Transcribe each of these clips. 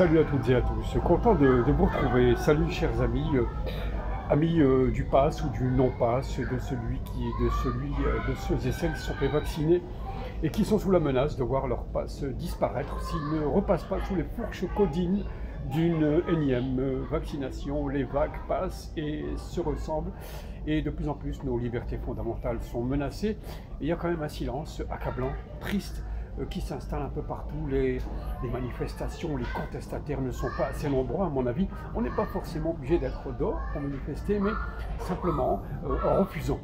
Salut à toutes et à tous, content de vous retrouver. Salut chers amis, amis du pass ou du non-pass, de ceux et celles qui sont fait vacciner et qui sont sous la menace de voir leur pass disparaître s'ils ne repassent pas sous les fourches codines d'une énième vaccination. Les vagues passent et se ressemblent et de plus en plus nos libertés fondamentales sont menacées. Et il y a quand même un silence accablant, triste, qui s'installe un peu partout. Les manifestations, les contestataires ne sont pas assez nombreux à mon avis. On n'est pas forcément obligé d'être dehors pour manifester, mais simplement en refusant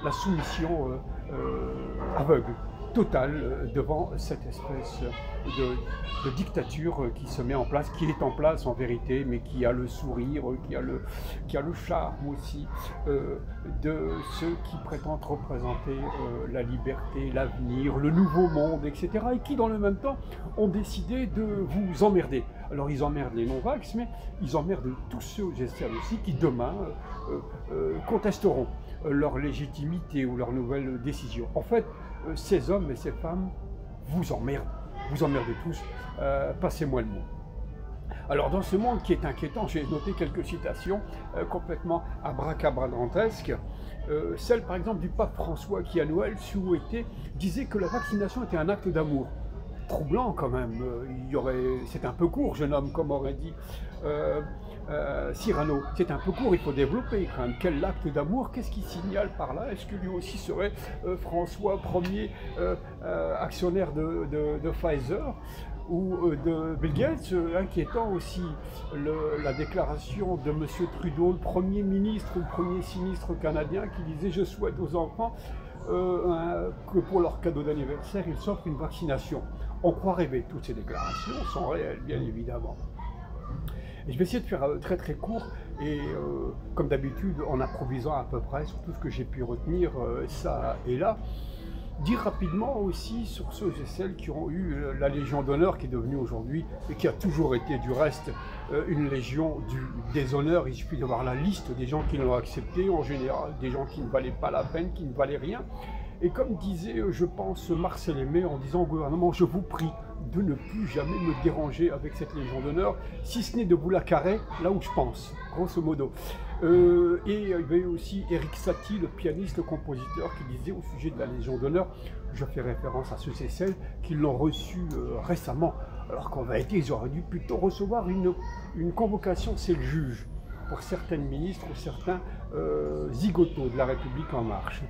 la soumission aveugle, totale, devant cette espèce de dictature qui se met en place, qui est en place en vérité, mais qui a le sourire, qui a le charme aussi de ceux qui prétendent représenter la liberté, l'avenir, le nouveau monde, etc. et qui dans le même temps ont décidé de vous emmerder. Alors ils emmerdent les non-vax, mais ils emmerdent tous ceux, j'espère aussi, qui demain contesteront leur légitimité ou leur nouvelle décision. En fait, ces hommes et ces femmes vous emmerdent tous, passez-moi le mot. Alors dans ce monde qui est inquiétant, j'ai noté quelques citations complètement abracadabrantesques. Celle par exemple du pape François qui à Noël disait que la vaccination était un acte d'amour. Troublant quand même, c'est un peu court, jeune homme, comme aurait dit Cyrano, c'est un peu court, il faut développer quand même. Quel acte d'amour, qu'est-ce qu'il signale par là? Est-ce que lui aussi serait François Ier, actionnaire de Pfizer ou de Bill Gates? Inquiétant aussi la déclaration de M. Trudeau, le Premier ministre ou le Premier sinistre canadien, qui disait « Je souhaite aux enfants que pour leur cadeau d'anniversaire, ils s'offrent une vaccination ». On croit rêver, toutes ces déclarations sont réelles, bien évidemment. Et je vais essayer de faire très très court et comme d'habitude en improvisant à peu près sur tout ce que j'ai pu retenir ça et là. Dire rapidement aussi sur ceux et celles qui ont eu la Légion d'honneur qui est devenue aujourd'hui et qui a toujours été du reste une Légion du déshonneur. Il suffit de voir la liste des gens qui l'ont accepté, en général des gens qui ne valaient pas la peine, qui ne valaient rien. Et comme disait, je pense, Marcel Aimé en disant au gouvernement, je vous prie de ne plus jamais me déranger avec cette Légion d'honneur, si ce n'est de vous la carrer là où je pense, grosso modo. Et il y avait aussi Eric Satie, le pianiste, le compositeur, qui disait au sujet de la Légion d'honneur, je fais référence à ceux et celles qui l'ont reçu récemment, alors qu'en vérité, ils auraient dû plutôt recevoir une convocation, c'est le juge, pour certaines ministres ou certains zigotos de la République en marche.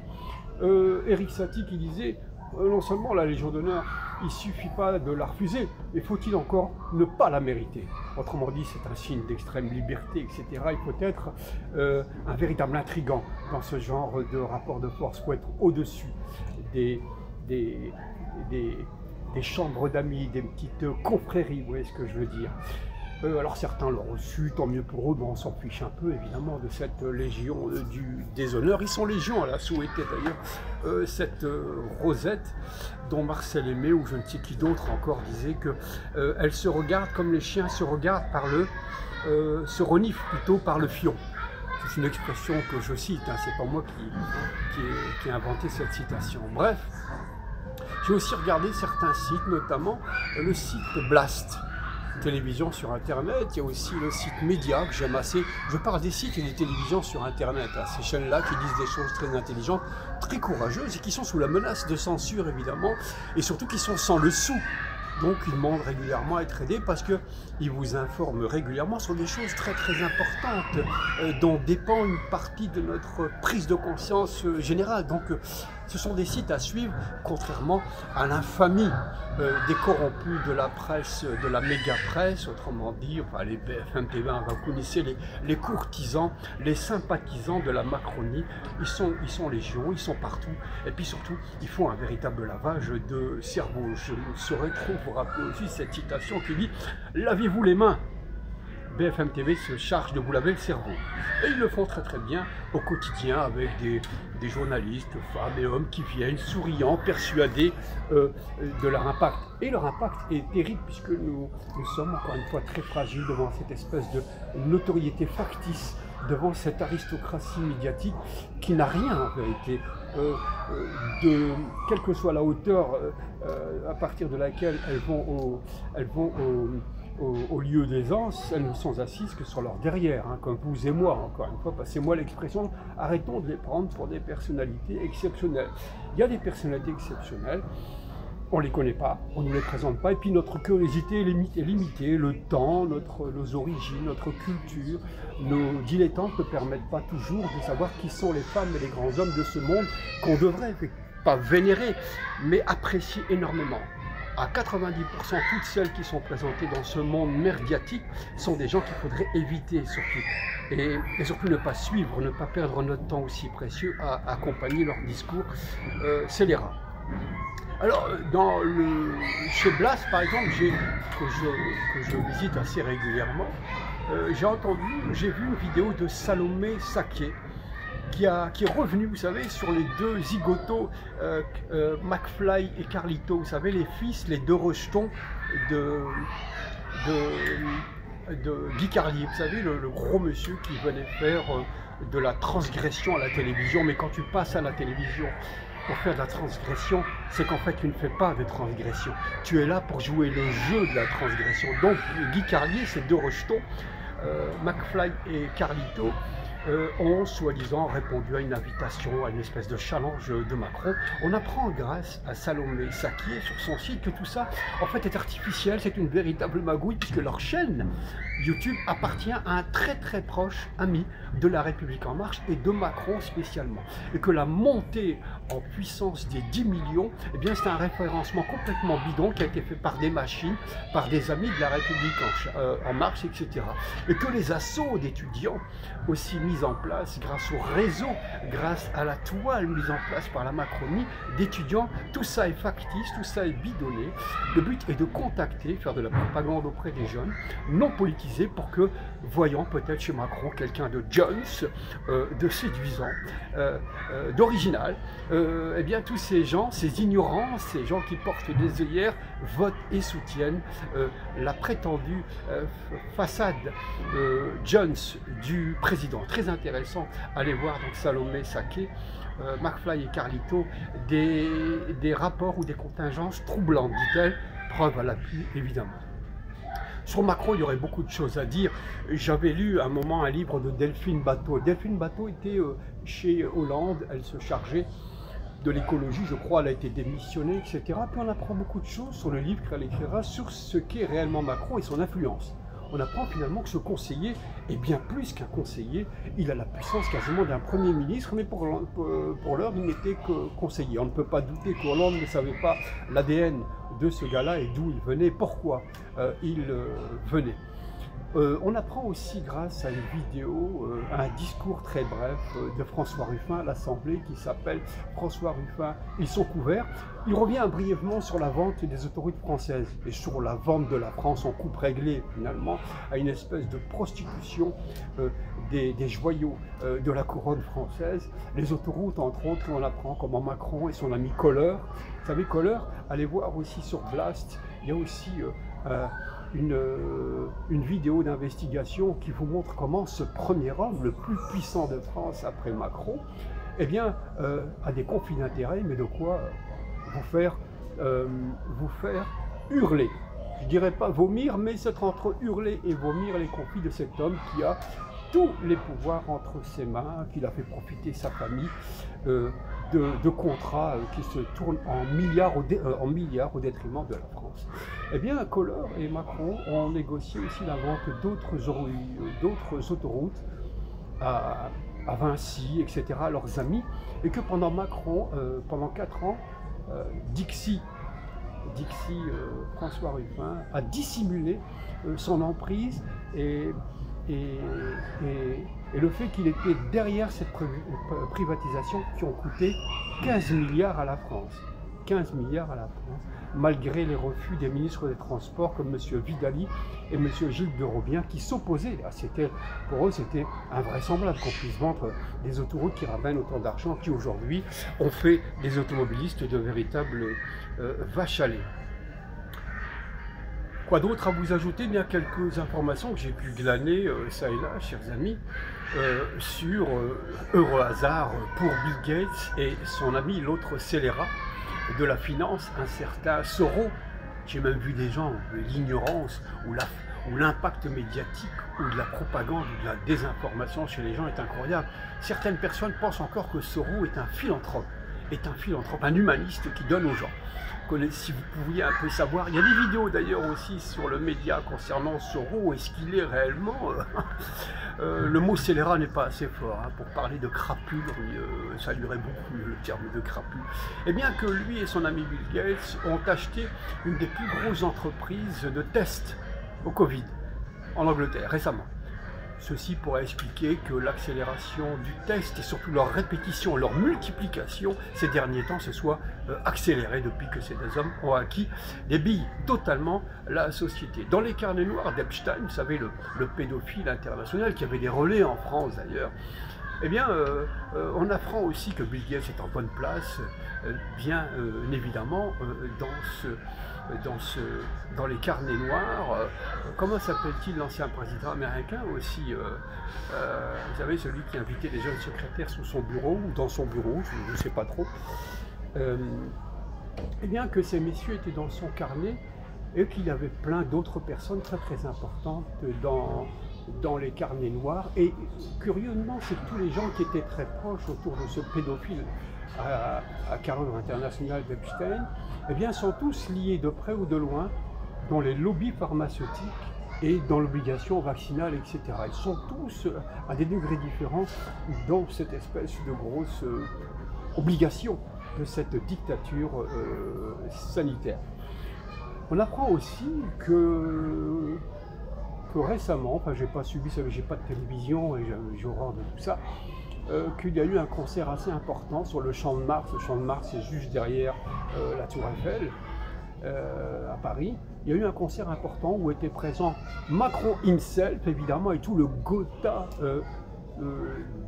Eric Satie qui disait non seulement la Légion d'honneur, il ne suffit pas de la refuser, mais faut-il encore ne pas la mériter? Autrement dit, c'est un signe d'extrême liberté, etc. Il faut être un véritable intrigant dans ce genre de rapport de force. Il faut être au-dessus des chambres d'amis, des petites confréries, vous voyez ce que je veux dire. Alors certains l'ont reçu, tant mieux pour eux, mais on s'en fiche un peu évidemment de cette légion du déshonneur. Ils sont légion, elle a souhaité d'ailleurs cette Rosette dont Marcel Aimé ou je ne sais qui d'autre encore disait que elle se regarde comme les chiens se regardent se reniflent plutôt par le fion. C'est une expression que je cite, hein, c'est pas moi qui ai inventé cette citation. Bref, j'ai aussi regardé certains sites, notamment le site Blast. Télévision sur Internet, il y a aussi le site Média que j'aime assez. Je parle des sites et des télévisions sur Internet, hein, ces chaînes-là qui disent des choses très intelligentes, très courageuses et qui sont sous la menace de censure évidemment, et surtout qui sont sans le sou. Donc ils demandent régulièrement à être aidés parce qu'ils vous informent régulièrement sur des choses très très importantes dont dépend une partie de notre prise de conscience générale. Donc ce sont des sites à suivre, contrairement à l'infamie des corrompus de la presse, de la méga-presse, autrement dit, enfin les BFM TV, vous connaissez les courtisans, les sympathisants de la Macronie, ils sont légion, ils sont partout, et puis surtout, ils font un véritable lavage de cerveau. Je ne saurais trop vous rappeler aussi cette citation qui dit « Lavez-vous les mains ». BFM TV se charge de vous laver le cerveau. Et ils le font très très bien au quotidien avec des journalistes, femmes et hommes qui viennent souriants, persuadés de leur impact. Et leur impact est terrible puisque nous sommes encore une fois très fragiles devant cette espèce de notoriété factice, devant cette aristocratie médiatique qui n'a rien en vérité. Quelle que soit la hauteur à partir de laquelle elles vont au lieu d'aisance, elles ne sont assises que sur leur derrière, hein, comme vous et moi, encore une fois, passez-moi l'expression, arrêtons de les prendre pour des personnalités exceptionnelles. Il y a des personnalités exceptionnelles, on ne les connaît pas, on ne nous les présente pas, et puis notre curiosité est limitée, le temps, nos origines, notre culture, nos dilettantes ne permettent pas toujours de savoir qui sont les femmes et les grands hommes de ce monde qu'on devrait, pas vénérer, mais apprécier énormément. À 90%, toutes celles qui sont présentées dans ce monde médiatique sont des gens qu'il faudrait éviter surtout. Et surtout ne pas suivre, ne pas perdre notre temps aussi précieux à accompagner leur discours scélérat. Alors, chez Blas, par exemple, que je visite assez régulièrement, j'ai vu une vidéo de Salomé Saké, qui est revenu, vous savez, sur les deux zigotos, McFly et Carlito, vous savez, les fils, les deux rejetons de Guy Carlier, vous savez, le gros monsieur qui venait faire de la transgression à la télévision. Mais quand tu passes à la télévision pour faire de la transgression, c'est qu'en fait tu ne fais pas de transgression. Tu es là pour jouer le jeu de la transgression. Donc Guy Carlier, ces deux rejetons, McFly et Carlito, ont soi-disant répondu à une invitation, à une espèce de challenge de Macron. On apprend grâce à Salomé Saké sur son site que tout ça en fait est artificiel, c'est une véritable magouille puisque leur chaîne YouTube appartient à un très proche ami de La République En Marche et de Macron spécialement. Et que la montée en puissance des 10 millions, eh bien c'est un référencement complètement bidon qui a été fait par des machines, par des amis de La République En Marche, etc. Et que les assauts d'étudiants aussi mis en place grâce au réseau, grâce à la toile mise en place par la Macronie d'étudiants, tout ça est factice, tout ça est bidonné. Le but est de contacter, faire de la propagande auprès des jeunes, non politisés, pour que, voyant peut-être chez Macron quelqu'un de Jones, de séduisant, d'original, eh bien tous ces gens, ces ignorants, ces gens qui portent des œillères, votent et soutiennent la prétendue façade Jones du président. Très intéressant, allez voir donc Salomé Saké, McFly et Carlito, des rapports ou des contingences troublantes, dit-elle, preuve à l'appui évidemment. Sur Macron, il y aurait beaucoup de choses à dire. J'avais lu à un moment un livre de Delphine Batho. Delphine Batho était chez Hollande, elle se chargeait de l'écologie, je crois, elle a été démissionnée, etc. Puis on apprend beaucoup de choses sur le livre qu'elle écrira sur ce qu'est réellement Macron et son influence. On apprend finalement que ce conseiller est bien plus qu'un conseiller, il a la puissance quasiment d'un Premier ministre, mais pour l'heure, il n'était que conseiller. On ne peut pas douter qu'Hollande ne savait pas l'ADN de ce gars-là et d'où il venait, pourquoi il venait. On apprend aussi grâce à une vidéo, un discours très bref de François Ruffin à l'Assemblée qui s'appelle « François Ruffin, ils sont couverts ». Il revient brièvement sur la vente des autoroutes françaises et sur la vente de la France en coupe réglée finalement à une espèce de prostitution des joyaux de la couronne française. Les autoroutes entre autres, on apprend comment Macron et son ami Kohler, vous savez Kohler, allez voir aussi sur Blast, il y a aussi une vidéo d'investigation qui vous montre comment ce premier homme, le plus puissant de France après Macron, eh bien, a des conflits d'intérêts, mais de quoi vous faire hurler. Je ne dirais pas vomir, mais c'est entre hurler et vomir les conflits de cet homme qui a tous les pouvoirs entre ses mains, qu'il a fait profiter sa famille de contrats qui se tournent en milliards au détriment de la France. Eh bien, Kohler et Macron ont négocié aussi la vente d'autres autoroutes à Vinci, etc., à leurs amis, et que pendant Macron, pendant 4 ans, François Ruffin a dissimulé son emprise et le fait qu'il était derrière cette privatisation qui ont coûté 15 milliards à la France. 15 milliards à la France, malgré les refus des ministres des Transports comme M. Vidali et M. Gilles de Robien qui s'opposaient. Pour eux, c'était invraisemblable qu'on puisse vendre des autoroutes qui ramènent autant d'argent qui aujourd'hui ont fait des automobilistes de véritables vaches à lait. Quoi d'autre à vous ajouter? Bien quelques informations que j'ai pu glaner, ça et là, chers amis, sur heureux hasard pour Bill Gates et son ami, l'autre scélérat de la finance, un certain Soros. J'ai même vu des gens, l'ignorance ou où l'impact médiatique ou de la propagande ou de la désinformation chez les gens est incroyable. Certaines personnes pensent encore que Soro est un philanthrope, un humaniste qui donne aux gens. Si vous pouviez un peu savoir, il y a des vidéos d'ailleurs aussi sur le média concernant Soro, est-ce qu'il est réellement le mot scélérat n'est pas assez fort hein, pour parler de crapule, ça lui irait beaucoup le terme de crapule. Et bien que lui et son ami Bill Gates ont acheté une des plus grosses entreprises de tests au Covid en Angleterre récemment. Ceci pourrait expliquer que l'accélération du test et surtout leur répétition, leur multiplication ces derniers temps se soit accélérée depuis que ces deux hommes ont acquis des billes totalement la société. Dans les carnets noirs d'Epstein, vous savez, le pédophile international qui avait des relais en France d'ailleurs, eh bien, on apprend aussi que Bill Gates est en bonne place, bien évidemment, dans les carnets noirs. Comment s'appelle-t-il l'ancien président américain aussi vous savez, celui qui invitait les jeunes secrétaires sous son bureau, ou dans son bureau, je ne sais pas trop. Eh bien, que ces messieurs étaient dans son carnet et qu'il y avait plein d'autres personnes très très importantes dans les carnets noirs. Et curieusement, c'est que tous les gens qui étaient très proches autour de ce pédophile à carreau international d'Epstein, eh bien, sont tous liés de près ou de loin dans les lobbies pharmaceutiques et dans l'obligation vaccinale, etc. Ils sont tous à des degrés différents dans cette espèce de grosse obligation de cette dictature sanitaire. On apprend aussi que récemment, enfin j'ai pas suivi ça, j'ai pas de télévision et j'ai horreur de tout ça, qu'il y a eu un concert assez important sur le Champ de Mars. Le Champ de Mars c'est juste derrière la Tour Eiffel à Paris. Il y a eu un concert important où était présent Macron himself évidemment et tout le Gotha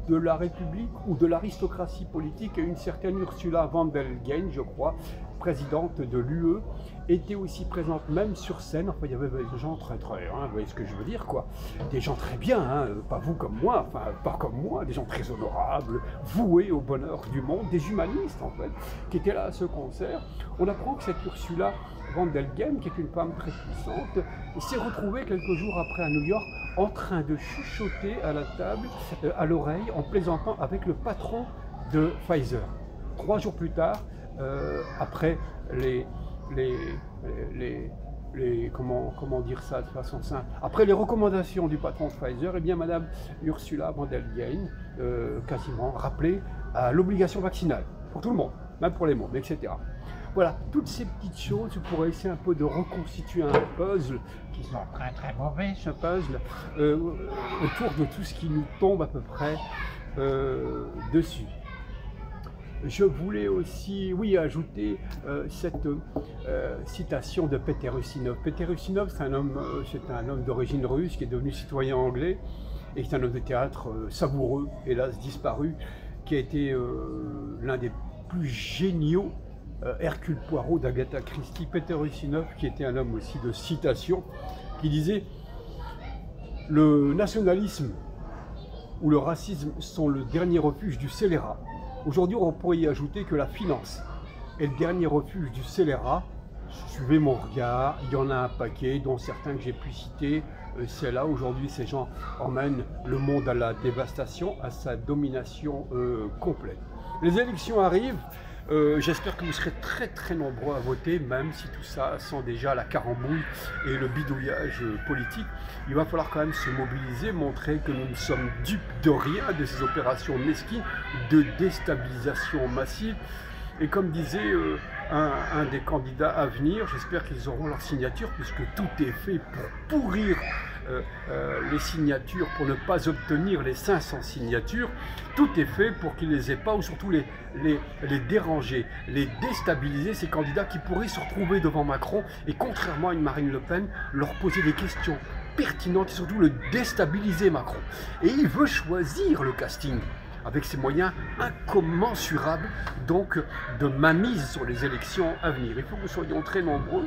de la République ou de l'aristocratie politique, et une certaine Ursula von der Leyen, je crois, présidente de l'UE, était aussi présente même sur scène. Enfin, il y avait des gens très, hein, vous voyez ce que je veux dire, quoi. Des gens très bien, hein, pas vous comme moi, enfin, pas comme moi, des gens très honorables, voués au bonheur du monde, des humanistes, en fait, qui étaient là à ce concert. On apprend que cette Ursula von der Leyen, qui est une femme très puissante, s'est retrouvée quelques jours après à New York en train de chuchoter à la table, à l'oreille, en plaisantant avec le patron de Pfizer. 3 jours plus tard, après comment dire ça de façon simple, après les recommandations du patron de Pfizer, eh bien Madame Ursula von der Leyen quasiment rappelé à l'obligation vaccinale pour tout le monde, même pour les mômes, etc. Voilà, toutes ces petites choses pour essayer un peu de reconstituer un puzzle qui sont très très mauvais, ce puzzle, autour de tout ce qui nous tombe à peu près dessus. Je voulais aussi, oui, ajouter cette citation de Peter Ustinov. Peter Ustinov, c'est un homme d'origine russe qui est devenu citoyen anglais et c'est un homme de théâtre savoureux, hélas disparu, qui a été l'un des plus géniaux Hercule Poirot d'Agatha Christie. Peter Ustinov, qui était un homme aussi de citation, qui disait « Le nationalisme ou le racisme sont le dernier refuge du scélérat. Aujourd'hui, on pourrait y ajouter que la finance est le dernier refuge du scélérat. Suivez mon regard, il y en a un paquet, dont certains que j'ai pu citer. C'est là, aujourd'hui, ces gens emmènent le monde à la dévastation, à sa domination complète. Les élections arrivent. J'espère que vous serez très très nombreux à voter, même si tout ça sent déjà la carambouille et le bidouillage politique. Il va falloir quand même se mobiliser, montrer que nous ne sommes dupes de rien de ces opérations mesquines de déstabilisation massive. Et comme disait un des candidats à venir, j'espère qu'ils auront leur signature, puisque tout est fait pour pourrir les signatures, pour ne pas obtenir les 500 signatures. Tout est fait pour qu'ils les aient pas, ou surtout les déranger, les déstabiliser, ces candidats qui pourraient se retrouver devant Macron et, contrairement à une Marine Le Pen, leur poser des questions pertinentes et surtout le déstabiliser Macron. Et il veut choisir le casting avec ses moyens incommensurables, donc de mainmise sur les élections à venir. Il faut que nous soyons très nombreux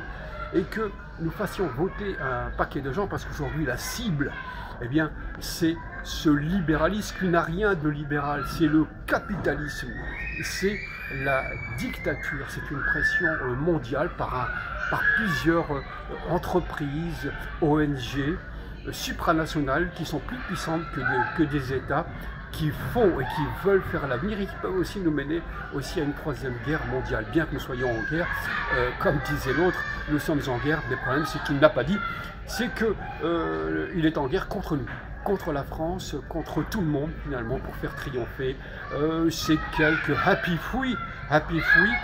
et que nous fassions voter un paquet de gens, parce qu'aujourd'hui la cible, eh bien, c'est ce libéralisme qui n'a rien de libéral, c'est le capitalisme, c'est la dictature. C'est une pression mondiale par plusieurs entreprises, ONG, supranationales qui sont plus puissantes que des États, qui font et qui veulent faire l'avenir et qui peuvent aussi nous mener aussi à une troisième guerre mondiale. Bien que nous soyons en guerre, comme disait l'autre, nous sommes en guerre, mais le problème c'est qu'il ne l'a pas dit, c'est qu'il est en guerre contre nous, contre la France, contre tout le monde finalement, pour faire triompher ces quelques happy free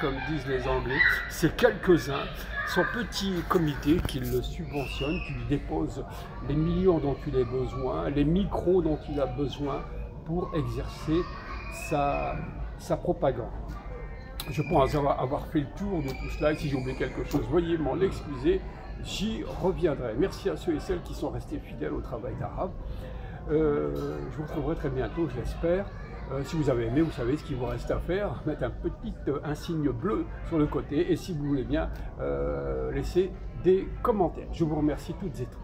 comme disent les Anglais, ces quelques-uns, son petit comité qui le subventionne, qui lui dépose les millions dont il a besoin, les micros dont il a besoin pour exercer sa propagande. Je pense avoir fait le tour de tout cela, et si j'ai oublié quelque chose, veuillez m'en excuser, j'y reviendrai. Merci à ceux et celles qui sont restés fidèles au travail d'arabe. Je vous retrouverai très bientôt, je l'espère. Si vous avez aimé, vous savez ce qu'il vous reste à faire, mettre un signe bleu sur le côté, et si vous voulez bien, laisser des commentaires. Je vous remercie toutes et tous.